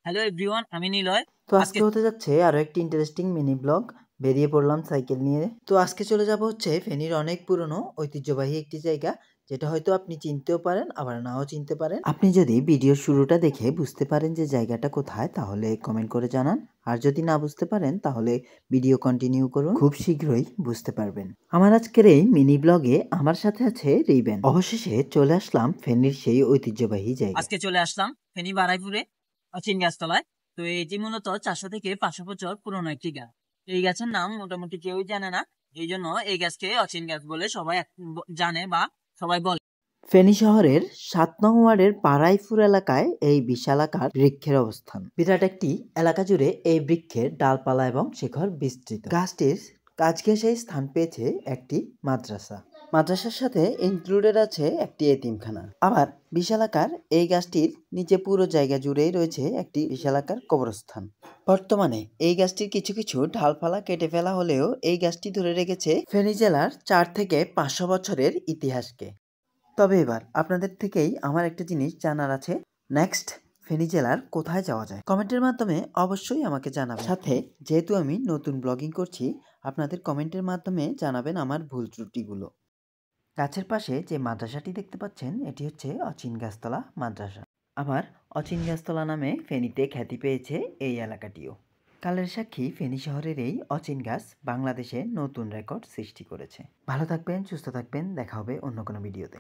Hello everyone, আমি নিলয়। তো আজকে হতে যাচ্ছে আরো একটি ইন্টারেস্টিং মিনি ব্লগ। বেরিয়ে পড়লাম সাইকেল নিয়ে। তো আজকে চলে যাব হচ্ছে ফেনীর অনেক পুরনো ঐতিহ্যবাহী একটি জায়গা, যেটা হয়তো আপনি চিনতেও পারেন আবার নাও চিনতে পারেন। আপনি যদি ভিডিওর শুরুটা দেখে বুঝতে পারেন যে জায়গাটা কোথায়, তাহলে কমেন্ট করে জানান। আর যদি না বুঝতে পারেন তাহলে ভিডিও কন্টিনিউ করুন, খুব শীঘ্রই বুঝতে পারবেন। আমার আজকের এই মিনি ব্লগে আমার সাথে আছে রিবেন। অবশেষে চলে আসলাম ফেনীর সেই ঐতিহ্যবাহী জায়গা। আজকে চলে আসলাম ফেনী বারাইপুরে অচিন গাছতলায়। তো এটি মূলত 400 থেকে 500 বছর পুরনো একটি গাছ। এই গাছের নাম মোটামুটি কেউই জানে না, এই জন্য এই গাছকে অচিন গাছ বলে সবাই জানে বা সবাই বলে। ফেনী শহরের 7 নং ওয়ার্ডের বারাইপুর এলাকায় এই বিশালাকার বৃক্ষের অবস্থান। বিরাট একটি এলাকা জুড়ে এই বৃক্ষের ডালপালা এবং শিখর বিস্তৃত। গাছটির কাছ ঘেঁষে স্থান পেয়েছে একটি মাদ্রাসা। মাদ্রাসার সাথে ইনক্লুডেড আছে একটি এতিমখানা। আবার বিশালাকার এই গাছটির নিচে পুরো জায়গা জুড়েই রয়েছে একটি বিশালাকার কবরস্থান। বর্তমানে এই গাছটির কিছু কিছু ডালপালা কেটে ফেলা হলেও এই গাছটি ধরে রেখেছে ফেনী জেলার 4 থেকে 500 বছরের ইতিহাসকে। তবে এবার আপনাদের থেকেই আমার একটা জিনিস জানার আছে, নেক্সট ফেনী জেলার কোথায় যাওয়া যায়? কমেন্টের মাধ্যমে অবশ্যই আমাকে জানাবেন। সাথে যেহেতু আমি নতুন ব্লগিং করছি, আপনাদের কমেন্টের মাধ্যমে জানাবেন আমার ভুল ত্রুটিগুলো। গাছের পাশে যে মাদ্রাসাটি দেখতে পাচ্ছেন, এটি হচ্ছে অচিন গাছতলা মাদ্রাসা। আবার অচিন গাছতলা নামে ফেনীতে খ্যাতি পেয়েছে এই এলাকাটিও। কালের সাক্ষী ফেনী শহরের এই অচিন গাছ বাংলাদেশে নতুন রেকর্ড সৃষ্টি করেছে। ভালো থাকবেন, সুস্থ থাকবেন, দেখা হবে অন্য কোনো ভিডিওতে।